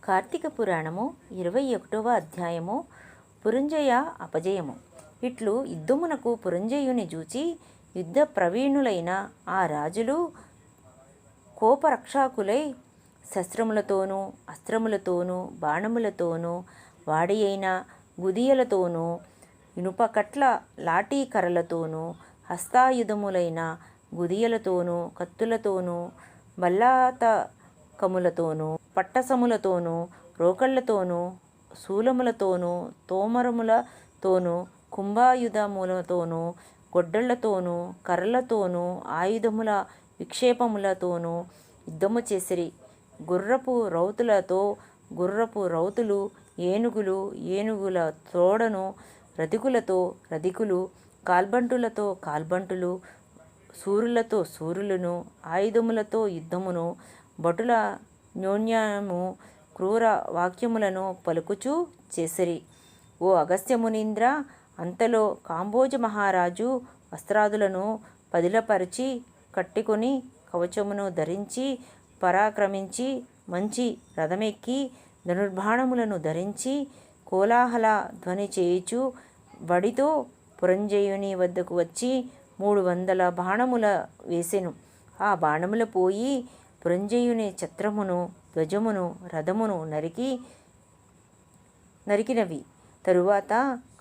కార్తీక పురాణము 21వ అధ్యాయము పురంజయ అపజయము. ఇట్లు యుద్ధమునకు పురంజయుని జూచి యుద్ధ ప్రవీణులైన ఆ రాజులు కోపరక్షాకులై శస్త్రములతోనూ అస్త్రములతోనూ బాణములతోనూ వాడి అయిన గుదియలతోనూ ఇనుపకట్ల లాఠీ కర్రలతోనూ హస్తాయుధములైన గుదియలతోనూ కత్తులతోనూ బల్లాతకములతోనూ పట్టసములతోనూ రోకళ్లతోనూ శూలములతోనూ తోమరములతోనూ కుంభాయుధములతోనూ గొడ్డళ్లతోనూ కర్రలతోనూ ఆయుధముల విక్షేపములతోనూ యుద్ధము చేసిరి. గుర్రపు రౌతులతో గుర్రపు రౌతులు, ఏనుగులు ఏనుగుల తోడను, రథికులతో రథికులు, కాల్బంటులతో కాల్బంటులు, శూరులతో శూరులను, ఆయుధములతో యుద్ధమును, భటుల న్యోన్యము క్రూర వాక్యములను పలుకుచూ చేసిరి. ఓ అగస్త్యమునీంద్ర, అంతలో కాంబోజ మహారాజు వస్త్రాదులను పదిలపరిచి కట్టుకొని కవచమును ధరించి పరాక్రమించి మంచి రథమెక్కి ధనుర్బాణములను ధరించి కోలాహల ధ్వని చేయుచు వడితో పురంజయుని వద్దకు వచ్చి 300 బాణముల వేసెను. ఆ బాణముల పోయి పురంజయుని ఛత్రమును ధ్వజమును రథమును నరికినవి. తరువాత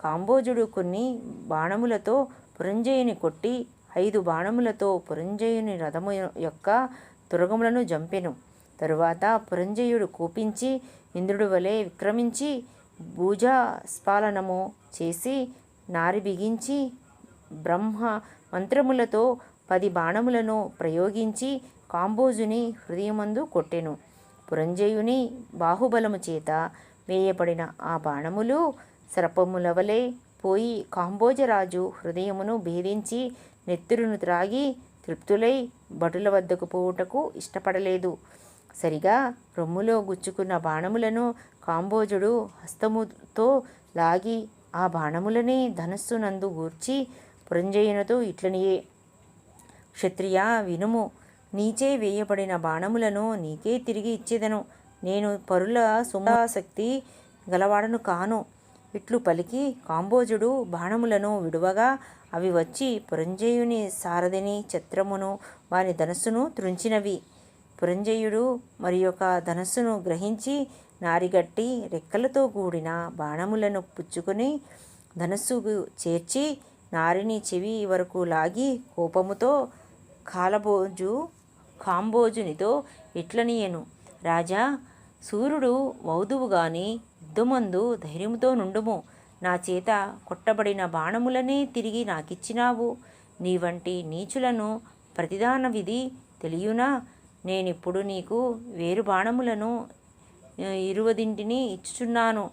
కాంబోజుడు కొన్ని బాణములతో పురంజయుని కొట్టి 5 బాణములతో పురంజయుని రథము యొక్క తురగములను జంపెను. తరువాత పురంజయుడు కోపించి ఇంద్రుడి వలె విక్రమించి భుజస్ఫాలనము చేసి నారి బిగించి బ్రహ్మ మంత్రములతో 10 బాణములను ప్రయోగించి కాంబోజుని హృదయమందు కొట్టెను. పురంజయుని బాహుబలము చేత వేయబడిన ఆ బాణములు సర్పముల వలె పోయి కాంబోజరాజు హృదయమును భేదించి నెత్తురును త్రాగి తృప్తులై భటుల వద్దకు పోవుటకు ఇష్టపడలేదు. సరిగా రొమ్ములో గుచ్చుకున్న బాణములను కాంబోజుడు హస్తముతో లాగి ఆ బాణములనే ధనస్సునందు గూర్చి పురంజయునితో ఇట్లనియే: క్షత్రియ వినుము, నీచే వేయబడిన బాణములను నీకే తిరిగి ఇచ్చేదను. నేను పరుల సుమాసక్తి గలవాడను కాను. ఇట్లు పలికి కాంబోజుడు బాణములను విడువగా అవి వచ్చి పురంజయుని సారథిని ఛత్రమును వాని ధనస్సును త్రుంచినవి. పురంజయుడు మరి ఒక ధనస్సును గ్రహించి నారిగట్టి రెక్కలతో కూడిన బాణములను పుచ్చుకొని ధనస్సుకు చేర్చి నారిని చెవి వరకు లాగి కోపముతో కాంబోజునితో ఇట్లనియెను: రాజా, సూర్యుడు వౌదువు గాని యుద్ధమందు ధైర్యముతో నుండుము. నా చేత కొట్టబడిన బాణములనే తిరిగి నాకిచ్చినావు. నీ వంటి నీచులను ప్రతిదాన విధి తెలియునా? నేనిప్పుడు నీకు వేరు బాణములను 20 ఇచ్చుచున్నాను.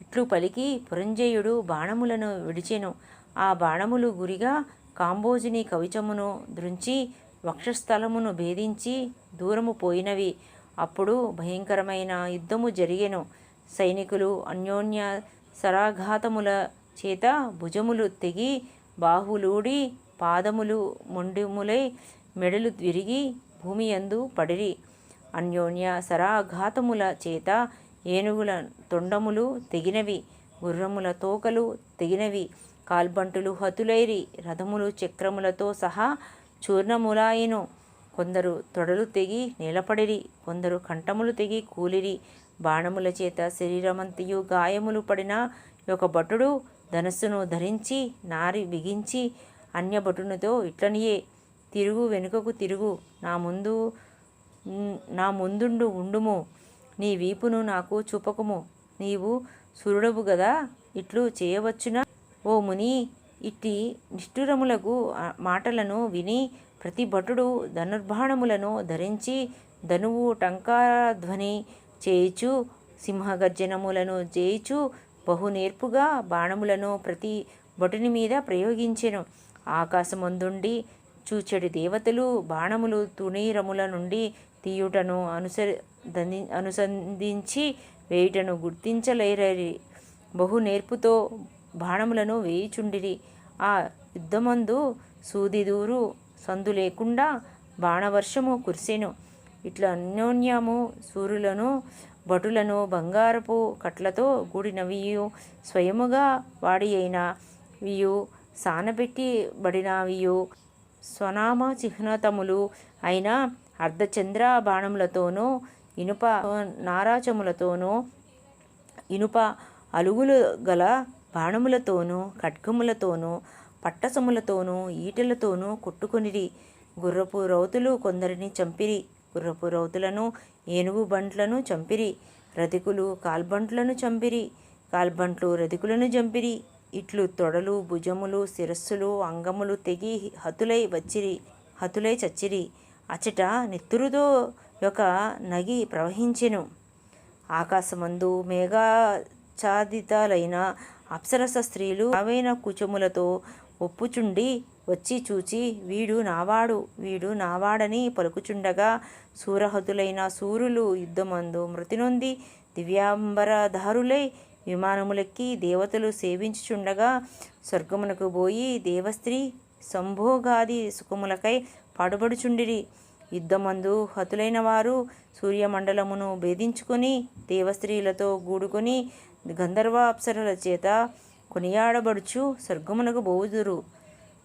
ఇట్లు పలికి పురంజయుడు బాణములను విడిచెను. ఆ బాణములు గురిగా కాంబోజుని కవచమును ధృంచి వక్షస్థలమును భేదించి దూరము పోయినవి. అప్పుడు భయంకరమైన యుద్ధము జరిగెను. సైనికులు అన్యోన్య శరాఘాతముల చేత భుజములు తెగి బాహులూడి పాదములు మొండిములై మెడలు విరిగి భూమియందు పడిరి. అన్యోన్య శరాఘాతముల చేత ఏనుగుల తొండములు తెగినవి, గుర్రముల తోకలు తెగినవి, కాల్బంటులు హతులైరి, రథములు చక్రములతో సహా చూర్ణములాయెను. కొందరు తొడలు తెగి నేలపడిరి, కొందరు కంఠములు తెగి కూలిరి. బాణముల చేత శరీరమంతయు గాయములు పడిన ఒక భటుడు ధనస్సును ధరించి నారి బిగించి అన్యభటునితో ఇట్లనియే: తిరుగు, వెనుకకు తిరుగు, నా ముందుండు ఉండుము. నీ వీపును నాకు చూపకుము. నీవు సూర్యుడవు గదా, ఇట్లు చేయవచ్చునా? ఓ ముని, ఇట్టి నిష్ఠురములకు మాటలను విని ప్రతి భటుడు ధనుర్బాణములను ధరించి ధనువు టంకారధ్వని చేయుచు సింహగర్జనములను చేయుచు బహునేర్పుగా బాణములను ప్రతి భటుని మీద ప్రయోగించెను. ఆకాశమందుండి చూచెడి దేవతలు బాణములు తుణీరముల నుండి తీయుటను అనుసంధించి వేయుటను గుర్తించలేరరి బహునేర్పుతో బాణములను వేయుచుండిరి. ఆ యుద్ధమందు సూదిదూరు సందు లేకుండా బాణవర్షము కురిసెను. ఇట్లా అన్యోన్యము సూర్యులను భటులను బంగారపు కట్లతో కూడినవియు స్వయముగా వాడి అయినవియు సానబెట్టిబడినవియు స్వనామ చిహ్నతములు అయిన అర్ధచంద్ర బాణములతోనూ ఇనుప నారాచములతోనూ ఇనుప అలుగులు గల బాణములతోనూ ఖడ్గములతోనూ పట్టసములతోనూ ఈటెలతోనూ కొట్టుకొనిరి. గుర్రపు రౌతులు కొందరిని చంపిరి. గుర్రపు రౌతులను ఏనుగు బంట్లను చంపిరి. రధికులు కాల్బంట్లను చంపిరి. కాల్బంట్లు రధికులను చంపిరి. ఇట్లు తొడలు భుజములు శిరస్సులు అంగములు తెగి హతులై చచ్చిరి. అచట నెత్తురుతో ఒక నగి ప్రవహించెను. ఆకాశమందు మేఘాచ్ఛాదితాలైన అప్సరస స్త్రీలు ఆవైన కుచములతో ఒప్పుచుండి వచ్చి చూచి వీడు నావాడని పలుకుచుండగా శూరహతులైన శూరులు యుద్ధమందు మృతినొంది దివ్యాంబరధారులై విమానములెక్కి దేవతలు సేవించుచుండగా స్వర్గమునకు పోయి దేవస్త్రీ సంభోగాది సుఖములకై పాడుపడుచుండిరి. యుద్ధమందు హతులైన వారు సూర్యమండలమును భేదించుకొని దేవస్త్రీలతో గూడుకొని గంధర్వ అప్సరల చేత కొనియాడబడుచు స్వర్గమునకు బోవుదురు.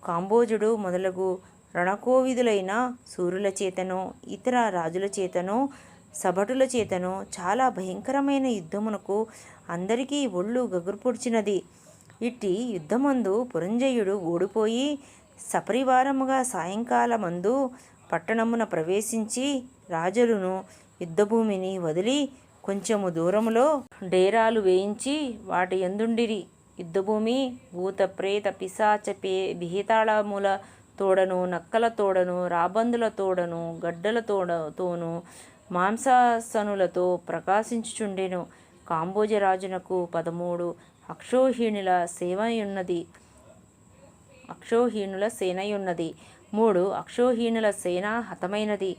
కాంబోజుడు మొదలగు రణకోవిదులైన సూరుల చేతనో ఇతర రాజుల చేతనో సభటుల చేతనో చాలా భయంకరమైన యుద్ధమునకు అందరికీ ఒళ్ళు గగుర్పొడిచినది. ఇట్టి యుద్ధమందు పురంజయుడు ఓడిపోయి సపరివారముగా సాయంకాలమందు పట్టణమున ప్రవేశించి రాజులను యుద్ధభూమిని వదిలి కొంచెము దూరములో డేరాలు వేయించి వాటి యందుండిరి. యుద్ధభూమి భూత ప్రేత పిశాచ విహితాళముల తోడను నక్కల తోడను రాబందుల తోడను గడ్డల తోడతోనూ మాంసాసనులతో ప్రకాశించుచుండెను. కాంబోజరాజునకు 13 అక్షౌహిణుల సేనయున్నది. 3 అక్షౌహిణుల సేన హతమైనది.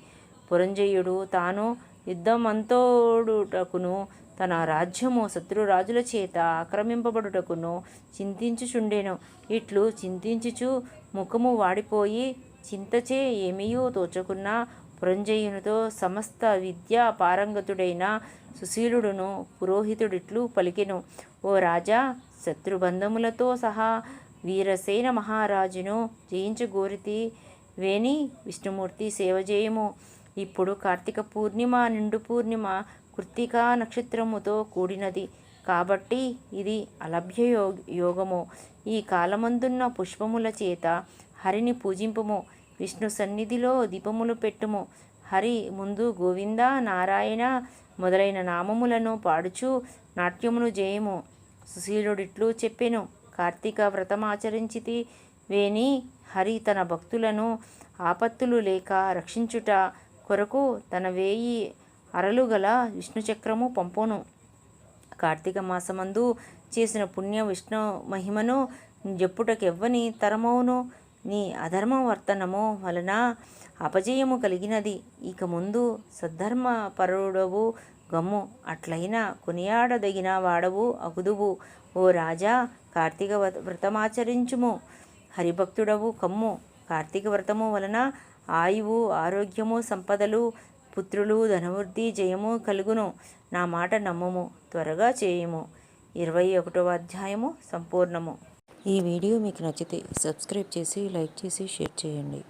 పురంజయుడు తాను యుద్ధమంతోడుటకును తన రాజ్యము శత్రురాజుల చేత ఆక్రమింపబడుటకును చింతించుచుండెను. ఇట్లు చింతించుచు ముఖము వాడిపోయి చింతచే ఏమియూ తోచకున్న పురంజయునితో సమస్త విద్యా పారంగతుడైన సుశీలుడును పురోహితుడిట్లు పలికెను. ఓ రాజా, శత్రుబంధములతో సహా వీరసేన మహారాజును జయించగోరితి వేని విష్ణుమూర్తి సేవ చేయము. ఇప్పుడు కార్తీక పూర్ణిమ నిండు పూర్ణిమ కృత్తికా నక్షత్రముతో కూడినది కాబట్టి ఇది అలభ్య యోగము. ఈ కాలమందున్న పుష్పముల చేత హరిని పూజింపుము. విష్ణు సన్నిధిలో దీపములు పెట్టుము. హరి ముందు గోవింద నారాయణ మొదలైన నామములను పాడుచు నాట్యమును చేయము. సుశీలుడిట్లు చెప్పెను. కార్తీక వ్రతమాచరించితి వేని హరి తన భక్తులను ఆపత్తులు లేక రక్షించుట కొరకు తన 1000 అరలు గల విష్ణుచక్రము పంపును. కార్తీక మాసమందు చేసిన పుణ్య విష్ణు మహిమను చెప్పుటకెవ్వని తరమవును. నీ అధర్మ వర్తనము వలన అపజయము కలిగినది. ఇక ముందు సద్ధర్మ పరుడవు గమ్ము. అట్లయిన కొనియాడదగిన వాడవు అగుదువు. ఓ రాజా, కార్తీక వ్రతమాచరించుము. హరిభక్తుడవు కమ్ము. కార్తీక వ్రతము వలన ఆయువు ఆరోగ్యము సంపదలు పుత్రులు ధనవృద్ధి జయము కలుగును. నా మాట నమ్ముము, త్వరగా చేయుము. 21వ అధ్యాయము సంపూర్ణము. ఈ వీడియో మీకు నచ్చితే సబ్స్క్రైబ్ చేసి లైక్ చేసి షేర్ చేయండి.